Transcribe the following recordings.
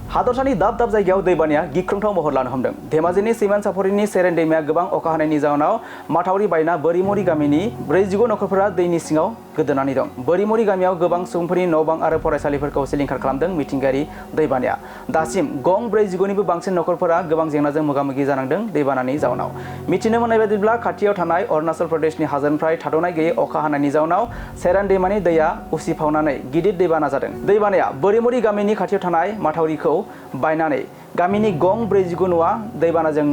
हादरसानि दाब दाब जायगायाव दैबानाया गिख्रंथाव महर लानो हमदों। धेमाजिनि सिमानसाफरिनि सेरेन दैमाया गोबां अखा हानायनि जाहोनाव माथावरि बायना बोरिमरि गामिनि 45 नखरफोरा दैनि सिङाव गोदोनानै दं। बोरिमरि गामियाव गोबां सुबुंफोरनि न' बां आरो फरायसालिफोरखौ सिलिंखार खालामदों मिथिंगायारि दैबानाया। दासिम गं 45निबो बांसिन नखरफोरा गोबां जेंनाजों मोगा-मोगि जानांदों दैबानानि जाउनाव। मिथिनो मोननाय बायदिब्ला खाथियाव थानाय अरुणाचल प्रदेशनि हाजोनिफ्राय थाद'नाय गैयै अखा हानायनि जाउनाव सेरेन दैमानि दैया उसिफावनानै गिदिर दैबाना जादों। दैबानाया बोरिमरि गामिनि खाथियाव थानाय माथावरिखौ बायनानै गामिनि गं 45 न'आ दैबानाजों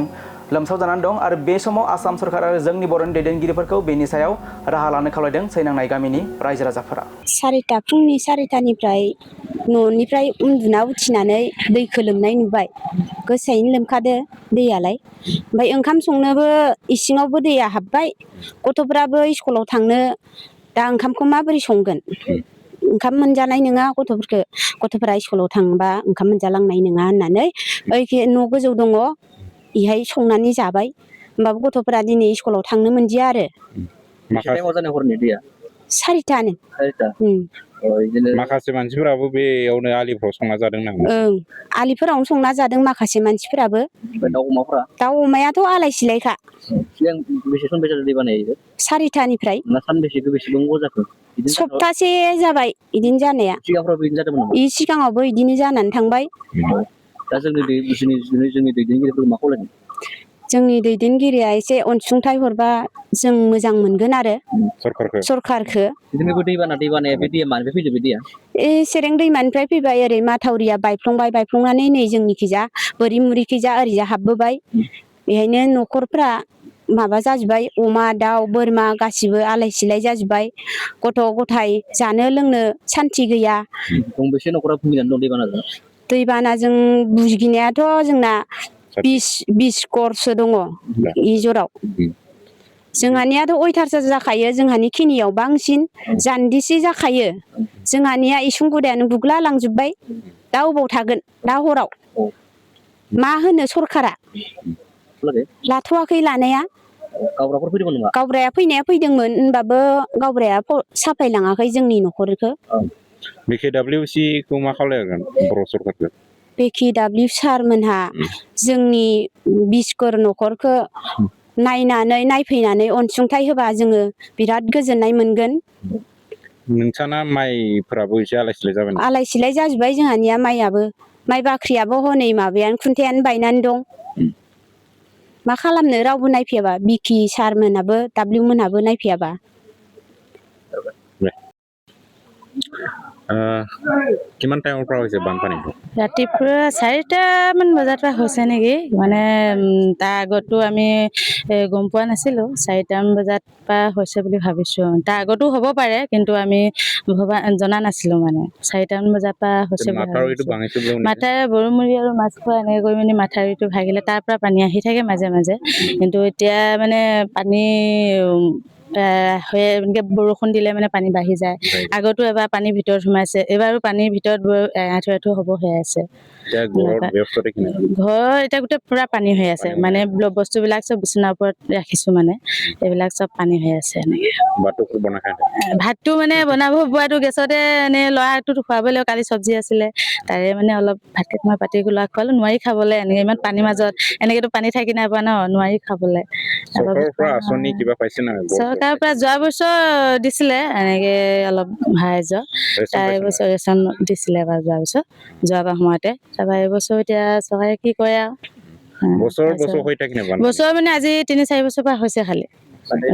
लोमसावजानानै दं आरो बे समाव आसाम सरकार आरो जोंनि बर'नि दैदेनगिरिफोरखौ बेनि सायाव राहा लानो खावलायदों सैनांनाय गामिनि रायजो राजाफोरा। फुंनि 4टानिफ्राय न'निफ्राय उन्दुना उथिनानै दैखौ लोमनाय नुबाय। गोसायैनो लोमखादो दैयालाय। ओमफ्राय ओंखाम संनोबो इसिङावबो दैया हाबबाय। गथ'फ्राबो स्कुलाव थांनो दा ओंखामखौ माबोरै संगोन? ओंखाम मोनजानाय नङा गथ'फोरा स्कुलाव थांबा ओंखाम मोनजालांनाय नङा होननानै ओइखे न' गोजौ दङ इहाय संनानै जाबाय। होमबाबो गथ'फोरा दिनै स्कुलाव थांनो मोनदिया आरो। सारिथानो। माखासे मानसिफोराबो बेयावनो आलिफ्राव संना जादों नामा? ओं आलिफोरावनो संना जादों माखासे मानसिफोराबो। दाउ अमायाथ' आलाय सिलायखा। सारिथानिफ्राय सप्तासे जाबाय इदिनो जानाया। सिगाङावबो इदिनो जानानै थांबाय। जोंनि दैदेनगिरिया एसे अनसुंथाइ हरबा जों मोजां मोनगोन आरो सरखारखो। सेरें दैमानिफ्राय फैबाय ओरै माथावरिया बायफ्लंनानै नै जोंनिखिजा बोरिमुरिखिजा ओरैजा हाबबोबाय। बेहायनो न'खरफ्रा माबा जाजोब्बाय अमा दाउ बोरमा गासिबो आलाय सिलाय जाजोब्बाय। गथ' गथाय जानो लोंनो सान्थि गैया। गंबेसे न'खरा भुगिनानै दं दैबानाजों? दैबानाजों भुगिनायाथ' जोंना 20 घरसो दङ इ जराव। जोंहानियाथ' अयथासार जाखायो जोंहानि खिनियाव बांसिन जान्दिसे जाखायो। जोंहानिया इसुं गुदायानो गुग्ला लांजोब्बाय। दा अबाव थागोन दा हराव? मा होनो सरखारा? लाथ'वाखै लानाया। गावग्राफोर फैदोंमोन नामा? गावग्राया फैनाया फैदोंमोन होनबाबो गावग्राया साफायलाङाखै जोंनि न'खरखौ। BKWC खौ मा खावलायगोन बर' सरकारखौ? BKW सारमोनहा जोंनि 20 घर न'खरखौ नायफैनानै अनसुंथाइ होबा जोङो बिराद गोजोननाय मोनगोन। नोंसाना माइफोराबो एसे आलाय सिलाय जाबाय नामा? आलाय सिलाय जाजोब्बाय जोंहानिया माइयाबो। माइ बाख्रियाबो हनै माबायानो खुन्थायानो बायनानै दं। मा खालामनो रावबो नायफैयाबा बिकि सारमोनाबो W मोनहाबो नायफैयाबा। কিমান টাইমৰ পৰা হৈছে বানপানীটো? ৰাতিপুৱা 4টামান বজাৰ পৰা হৈছে নেকি। মানে তাৰ আগতো আমি গম পোৱা নাছিলো। 4টামান বজাত পৰা হৈছে বুলি ভাবিছো। তাৰ আগতো হ'ব পাৰে কিন্তু আমি জনা নাছিলো মানে। 4টামান বজাৰ পৰা হৈছে বুলি ভাবিছো। মাথাউৰি বৰমুৰি আৰু মাছখোৱা এনেকৈ কৰি মানে মাথাউৰিটো ভাগিলে তাৰ পৰা পানী আহি থাকে মাজে মাজে। কিন্তু এতিয়া মানে পানী এনেকে বৰষুণ দিলে মানে পানী বাঢ়ি যায়। আগতো এবাৰ পানীৰ ভিতৰত সোমাইছে। এইবাৰো পানীৰ ভিতৰত এআঁঠু হ'ব হৈ আছে। ঘৰ এতিয়া গোটেই পুৰা পানী হৈ আছে। মানে বস্তুবিলাক চব বিচনাৰ ওপৰত ৰাখিছো মানে। এইবিলাক চব পানী হৈ আছে এনেকে। ভাতটো মানে বনাব পৰাটো গেছতে এনে ল'ৰাটোক খুৱাবই লাগিব। কালি চব্জি আছিলে তাৰে মানে অলপ ভাত কেইটামান পাতি ল'ৰাক খোৱালো। নোৱাৰি খাবলৈ এনেকে ইমান পানীৰ মাজত। এনেকেতো পানী থাকি নাই পোৱা ন নোৱাৰি খাবলৈ। চৰকাৰৰ পৰা যোৱা বছৰ দিছিলে এনেকে অলপ সাহাৰ্য। তাৰ বছৰ ৰেচন দিছিলে বাৰু যোৱাবাৰ সময়তে। তাৰপৰা এইবছৰ এতিয়া চৰকাৰে কি কৰে আৰু। বছৰ মানে আজি 3-4 বছৰ পৰা হৈছে খালি।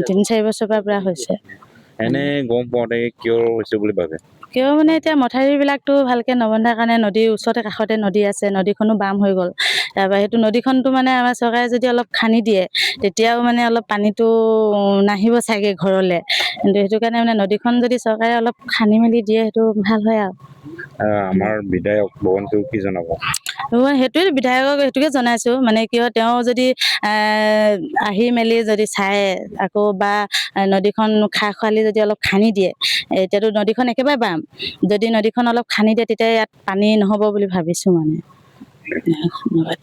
3-4 বছৰ পৰা হৈছে। এনে গম পাওঁতে কিয় হৈছে বুলি ভাবে? কিয় মানে এতিয়া মথাউৰিবিলাকতো ভালকে নবন্ধাৰ কাৰণে নদীৰ ওচৰতে কাষতে নদী আছে। নদীখনো বাম হৈ গ'ল। তাৰপৰা সেইটো নদীখনটো মানে আমাৰ চৰকাৰে যদি অলপ খান্দি দিয়ে তেতিয়াও মানে অলপ পানীটো নাহিব চাগে ঘৰলে। কিন্তু সেইটো কাৰণে মানে নদীখন যদি চৰকাৰে অলপ খান্দি মেলি দিয়ে সেইটো ভাল হয় আৰু। আমাৰ বিধায়ক ভৱনটো কি জনাব? সেইটোৱে বিধায়কক সেইটোকে জনাইছো। মানে কিয় তেওঁ যদি আহি মেলি যদি চাই আকৌ বা নদীখন খা-খৰালি যদি অলপ খান্দি দিয়ে। এতিয়াতো নদীখন একেবাৰে বাম। যদি নদীখন অলপ খান্দি দিয়ে তেতিয়া ইয়াত পানী নহ'ব বুলি ভাবিছো মানে। ধন্যবাদ।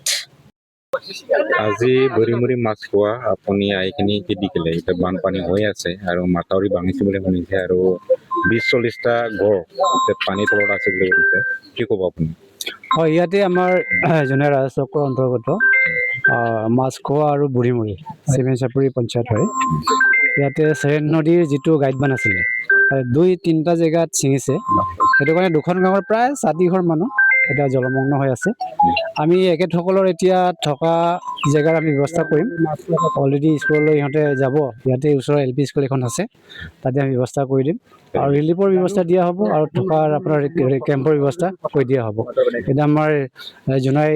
আজি বৰিমুৰি মাছখোৱা আপুনি আইখিনি কি দেখিলে? এতিয়া বানপানী হৈ আছে আৰু মাথাউৰি ভাঙিছে বুলি শুনিছে আৰু 20-40টা ঘৰ পানীৰ তলত আছে বুলি শুনিছে। কি ক'ব আপুনি? হয় ইয়াতে আমাৰ যোনে ৰাজচক্ৰৰ অন্তৰ্গত মাছখোৱা আৰু বুঢ়ীমুৰি চিমেন চাপৰি পঞ্চায়ত হয়। ইয়াতে চেৰেন নদীৰ যিটো গাইডবান আছিলে 2-3টা জেগাত ছিঙিছে, সেইটো কাৰণে 2খন গাঁৱৰ প্ৰায় 60 ঘৰ মানুহ এতিয়া জলমগ্ন হৈ আছে। আমি এখেতসকলৰ এতিয়া থকা জেগাৰ আমি ব্যৱস্থা কৰিম। অলৰেডি স্কুললৈ ইহঁতে যাব, ইয়াতে ওচৰৰ LP স্কুল এখন আছে, তাতে আমি ব্যৱস্থা কৰি দিম আৰু ৰিলিফৰ ব্যৱস্থা দিয়া হ'ব আৰু থকাৰ আপোনাৰ কেম্পৰ ব্যৱস্থা কৰি দিয়া হ'ব। এতিয়া আমাৰ জোনাই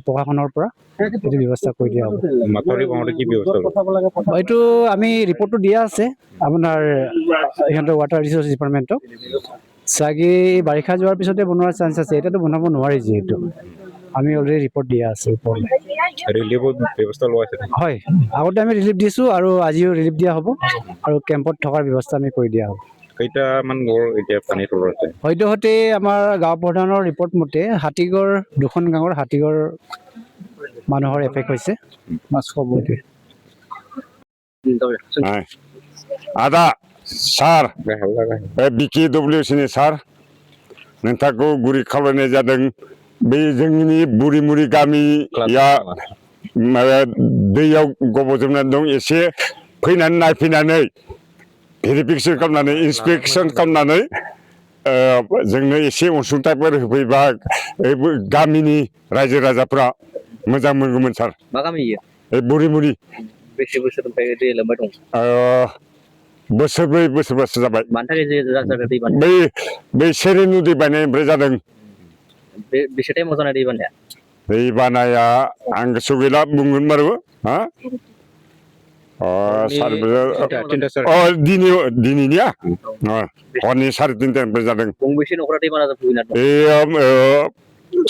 প্ৰশাসনৰ পৰা এইটো ব্যৱস্থা কৰি দিয়া হ'ব। মাথাউৰি বনাওঁতে কি ব্যৱস্থা হ'ব? এইটো আমি ৰিপৰ্টটো দিয়া আছে আপোনাৰ ইহঁতৰ ৱাটাৰ ৰিচোৰ্চ ডিপাৰ্টমেণ্টক। চাগে বাৰিষা যোৱাৰ পিছতে বনোৱাৰ চান্স আছে, এতিয়াতো বনাব নোৱাৰি যিহেতু আমি অলৰেডি ৰিপৰ্ট দিয়া আছে ওপৰলৈ। ৰিলিফৰ ব্যৱস্থা লোৱা আছে? হয়, আগতে আমি ৰিলিফ দিছোঁ আৰু আজিও ৰিলিফ দিয়া হ'ব আৰু কেম্পত থকাৰ ব্যৱস্থা আমি কৰি দিয়া হ'ব। কেইটামান ঘৰ এতিয়া পানীৰ তলত আছে? সদ্যহতে আমাৰ গাঁও প্ৰধানৰ ৰিপৰ্ট মতে হাতীগড় 2খন গাঁৱৰ হাতীগড় মানুহৰ এফেক্ট হৈছে। आदा सार बिकि डब्लिउसिनि सार नोंथांखौ गुरै खावलायनाय जादों बे जोंनि बुरिमुरि गामिया दैयाव गब'जोबनानै दं, एसे फैनानै नायफैनानै भेरिफिकेसन खालामनानै इन्सपेक्सन खालामनानै जोंनो एसे अनसुंथाइफोर होफैबा गामिनि रायजो राजाफ्रा मोजां मोनगौमोन सार। मा गामि इयो? बुरिमुरि। बेसे बोसोरनिफ्राय दै लोमबाय दं? बोसोरब्रै बोसोरबासो जाबाय। मानि थाखाय जादों दै बानाया? बै सेरेनु दै बानायनिफ्राय जादों। बेसे टाइमाव जानाय दै बानाया? दै बानाया आं गोसोआव गैला बुंगोन बारु हा दिनैनिया हरनि 3:30 जादों। गंबेसे न'खरा दैबानाजों भुगिनानै दं? बे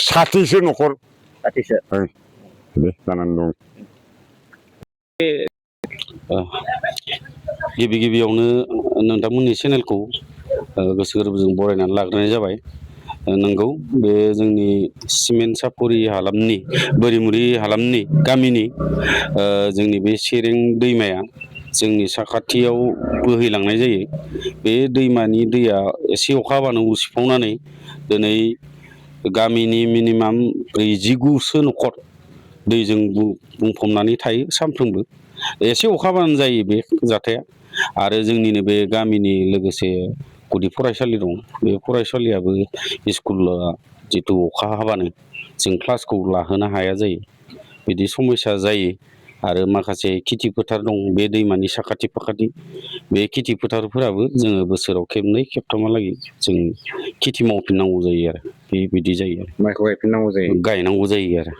60सो न'खर 60सो जानानै दं। गिबियावनो नोंथांमोननि चेनेलखौ गोसो गोरबोजों बरायनानै लाग्रोनाय जाबाय। नंगौ, बे जोंनि सिमेन्ट सापरि हालामनि बोरिमुरि हालामनि गामिनि जोंनि बे सेरें दैमाया जोंनि साखाथियाव बोहैलांनाय जायो। बे दैमानि दैया एसे अखा हाबानो उसिफावनानै दिनै गामिनि मिनिमाम 49सो न'खर दैजों बुंफबनानै थायो सानफ्रोमबो। एसे अखा हाबानो जायो बे जाथाया। आरो जोंनिनो बे गामिनि लोगोसे गुदि फरायसालि दं, बे फरायसालियाबो स्कुला जिथु अखा हाबानो जों क्लासखौ लाहोनो हाया जायो, बिदि समस्या जायो। आरो माखासे खेथि फोथार दं बे दैमानि साखाथि फाखाथि, बे खेथि फोथारफोराबो जोङो बोसोराव खेबनै खेबथामहालागै जों खेथि मावफिननांगौ जायो आरो बिदि जायो। माइखौ गायफिननांगौ जायो? गायनांगौ जायो आरो।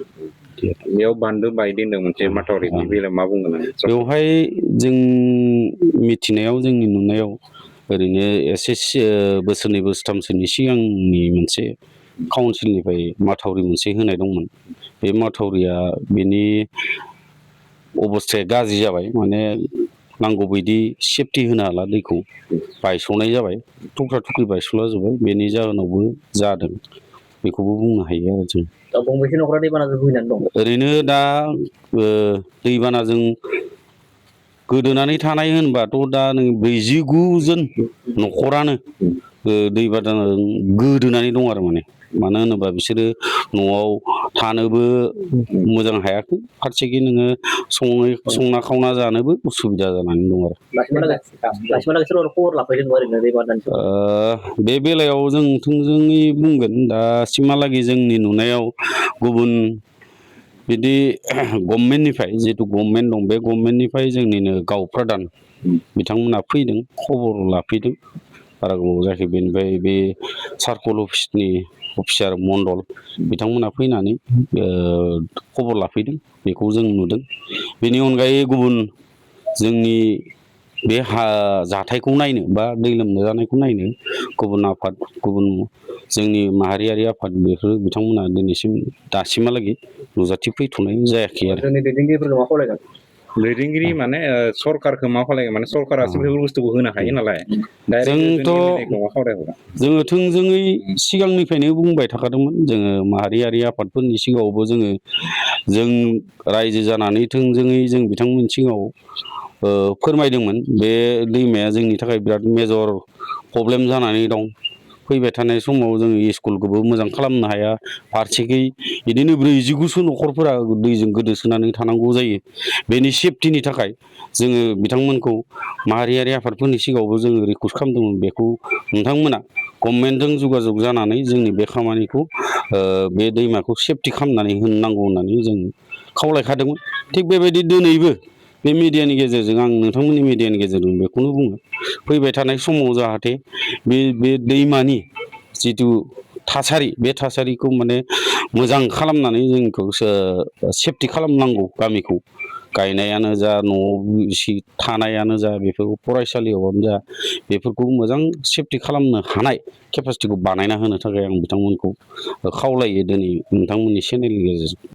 बेयाव बान्दो बायदो होनदों मोनसे माथावरि, बे बेलायाव मा बुंगोन? बेवहाय जों मिथिनायाव जोंनि नुनायाव ओरैनो एसे बोसोरनै बोसोरथामसोनि सिगांनि मोनसे काउन्सिलनिफ्राय माथावरि मोनसे होनाय दंमोन। बे माथावरिया बेनि अबस्थाया गाज्रि जाबाय, माने नांगौ बायदि सेफटि होनो हाला, दैखौ बायस'नाय जाबाय, थुख्रा थुख्रि बायस'ला जोब्बाय। बेनि जाहोनावबो जादों बेखौबो बुंनो हायो आरो जों। गंबेसे न'खरा दैबानाजों भुगिनानै दं? ओरैनो दा दैबानाजों गोदोनानै थानाय होनबाथ' दा नों 49 जन न'खरानो दैबानाजों गोदोनानै दं आरो मानो होनोबा बिसोरो न'आव थानोबो मोजां हायाखै, फारसेखि नोङो संना खावना जानोबो उसुबिदा जानानै दं आरो। बे बेलायाव जों थोंजोङै बुंगोन, दासिमहालागै जोंनि नुनायाव गुबुन बिदि गभर्नमेन्टनिफ्राय जिथु गभर्नमेन्ट दं, बे गभर्नमेन्टनिफ्राय जोंनिनो गाव प्रधान बिथांमोना फैदों, खबर लाफैदों, बारा गोबाव जायाखै। बेनिफ्राय बे सार्कल अफिसनि अफिसार मण्डल बिथांमोना फैनानै खबर लाफैदों, बेखौ जों नुदों। बेनि अनगायै गुबुन जोंनि बे जाथायखौ नायनो बा दै लोमना जानायखौ नायनो गुबुन आफाद, गुबुन जोंनि माहारियारि आफाद, बेफोर बिथांमोना दासिमहालागै नुजाथिफैथ'नाय जायाखै आरो। दैदेनगिरि माने सरकारखौ मा खालामो? माने सरकारासो बेफोर बुस्थुखौ होनो हायो नालाय। जोङो थोंजोङै सिगांनिफ्रायनो बुंबाय थाखादोंमोन, जोङो माहारियारि आफादफोरनि सिगाङावबो जों रायजो जानानै थोंजोङै जों बिथांमोननि सिगाङाव फोरमायदोंमोन, बे दैमाया जोंनि थाखाय बिराद मेजर प्रब्लेम जानानै दं। फैबाय थानाय समाव जोङो स्कुलखौबो मोजां खालामनो हाया फारसेखै बिदिनो 49 न'खरफोरा दैजों गोदोसोनानै थानांगौ जायो बेनि सेफटिनि थाखाय जोङो बिथांमोनखौ माहारियारि आफादफोरनि सिगाङावबो जोङो रिकुवेस्ट खालामदोंमोन बेखौ नोंथांमोना गभर्नमेन्टजों जगाजग जानानै जोंनि बे खामानिखौ बे दैमाखौ सेफटि खालामनानै होनांगौ होननानै जों खावलायखादोंमोन थिग बेबायदि दिनैबो बे मिडियानि गेजेरजों आं नोंथांमोननि मिडियानि गेजेरजों बेखौनो बुङो फैबाय थानाय समाव जाहाथे बे दैमानि जिथु थासारि बे थासारिखौ माने मोजां खालामनानै जोंखौ सेफटि खालामनांगौ गामिखौ गायनायानो जा न'आव थानायानो जा बेफोरखौ फरायसालियावनो जा बेफोरखौ मोजां सेफटि खालामनो हानाय केपासिटिखौ बानायना होनो थाखाय आं बिथांमोनखौ खावलायो दिनै नोंथांमोननि चेनेलनि गेजेरजों